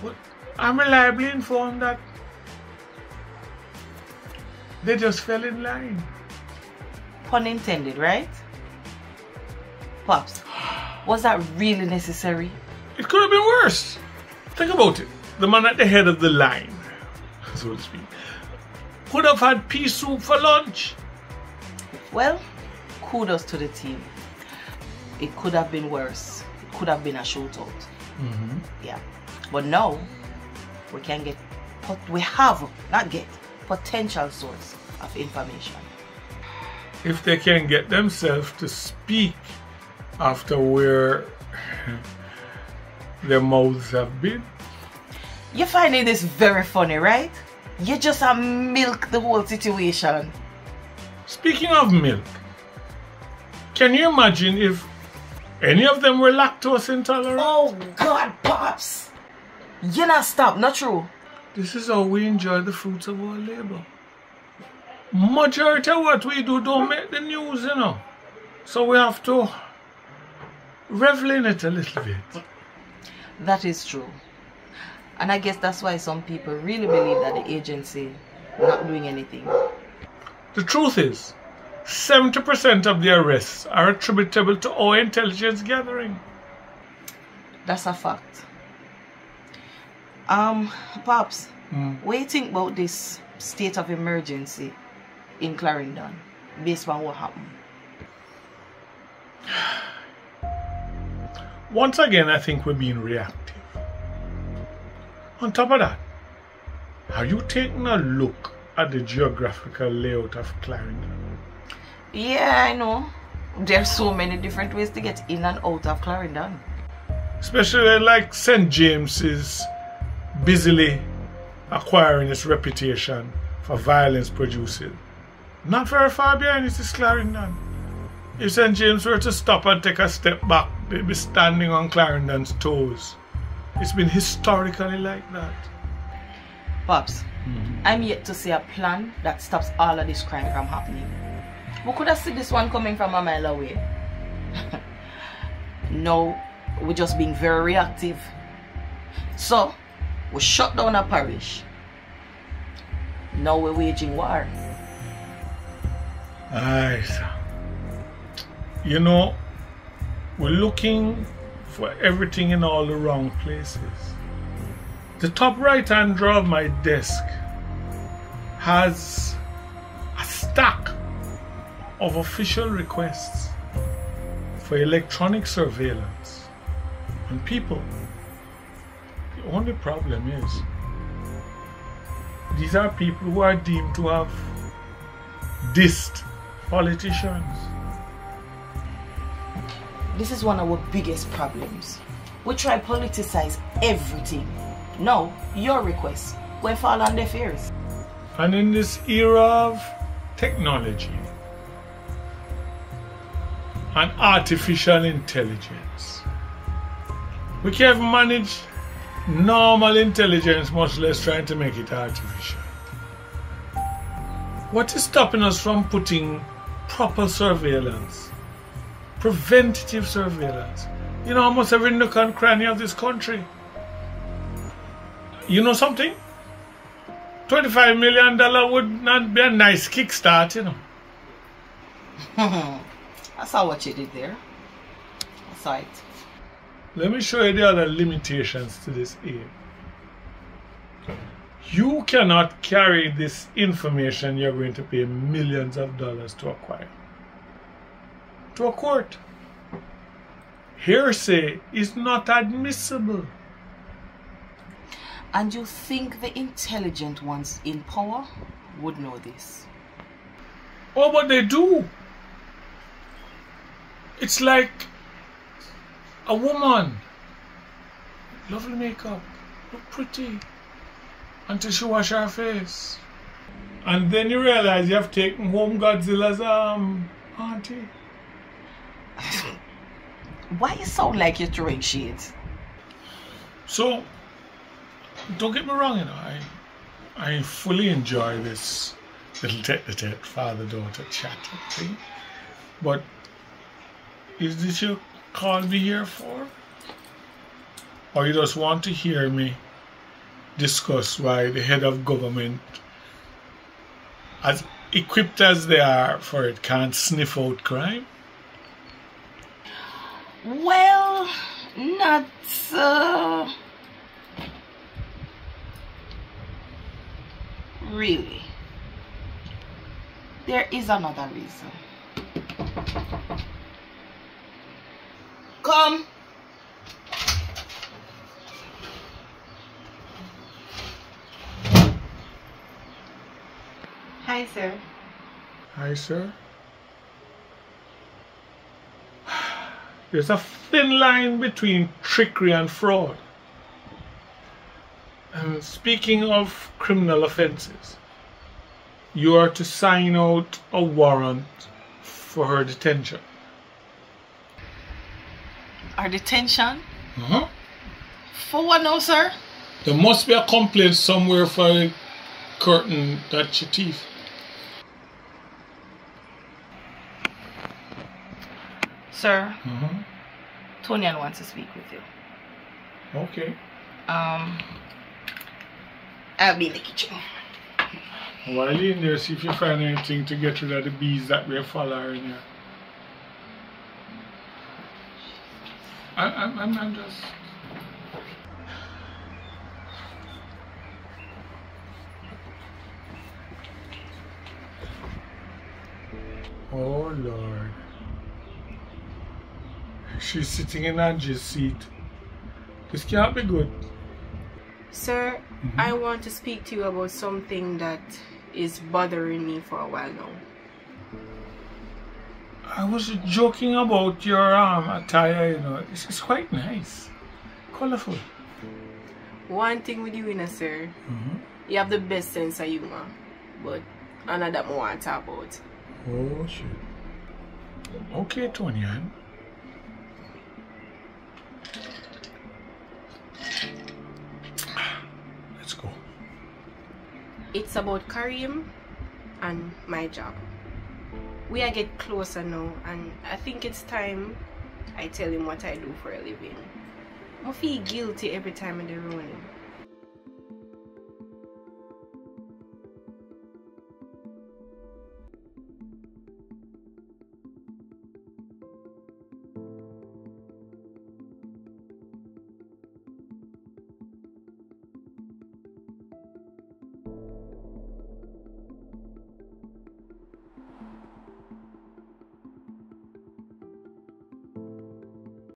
But I'm reliably informed that they just fell in line. Pun intended, right? Pops, was that really necessary? It could have been worse. Think about it. The man at the head of the line, so to speak, could have had pea soup for lunch. Well, kudos to the team. It could have been worse. It could have been a shootout. Yeah. But now, we can get, we have, not get, potential source of information. If they can get themselves to speak after where their mouths have been. You're finding this very funny, right? You just have milk the whole situation. Speaking of milk, can you imagine if any of them were lactose intolerant? Oh God, Pops! You not stop, not true. This is how we enjoy the fruits of our labor. Majority of what we do don't make the news, you know. So we have to revel in it a little bit. That is true. And I guess that's why some people really believe that the agency not doing anything. The truth is, 70% of the arrests are attributable to our intelligence gathering. That's a fact. Pops, what do you think about this state of emergency in Clarendon, based on what happened? Once again, I think we're being reactive. On top of that, are you taking a look at the geographical layout of Clarendon? Yeah, I know. There's so many different ways to get in and out of Clarendon. Especially like St. James is busily acquiring its reputation for violence producing. Not very far behind it is Clarendon. If St. James were to stop and take a step back, they'd be standing on Clarendon's toes. It's been historically like that. Pops, I'm yet to see a plan that stops all of this crime from happening. We could have seen this one coming from a mile away. No, we're just being very reactive. So, we shut down a parish. Now we're waging war. Aye. You know, we're looking for everything in all the wrong places. The top right-hand drawer of my desk has a stack of official requests for electronic surveillance on people. The only problem is these are people who are deemed to have dissed politicians. This is one of our biggest problems. We try to politicize everything. Now, your request will fall on deaf ears. And in this era of technology and artificial intelligence, we can't manage normal intelligence, much less trying to make it artificial. What is stopping us from putting proper surveillance, preventative surveillance? You know almost every nook and cranny of this country. You know something? $25 million would not be a nice kickstart, you know. I saw what you did there. I saw it. Let me show you the other limitations to this aim. You cannot carry this information you're going to pay millions of dollars to acquire to a court. Hearsay is not admissible. And you think the intelligent ones in power would know this? Oh, but they do. It's like a woman, lovely makeup, look pretty, until she wash her face. And then you realize you have taken home Godzilla's auntie. Why you sound like you're throwing shades? So, don't get me wrong, you know, I fully enjoy this little tete-a-tete father-daughter chat thing. But is this your call me here for? Or you just want to hear me discuss why the head of government, as equipped as they are for it, can't sniff out crime? Well, not really. There is another reason. Come. Hi, sir. Hi, sir. There's a thin line between trickery and fraud. And speaking of criminal offenses, you are to sign out a warrant for her detention. Our detention? Uh-huh. For what now, sir? There must be a complaint somewhere for a curtain that's your teeth. Sir, Tonian wants to speak with you. Okay. I'll be in the kitchen. While you're in there, see if you find anything to get rid of the bees that we're following here. I'm just... Oh Lord. She's sitting in Angie's seat. This can't be good. Sir, I want to speak to you about something that is bothering me for a while now. I was joking about your attire, you know. It's quite nice. Colorful. One thing with you, sir, you have the best sense of humor, but another that I want to talk about. Oh shit. Okay, Tonian. Let's go. It's about Kareem and my job. We are get closer now, and I think it's time I tell him what I do for a living. I feel guilty every time I ruin him.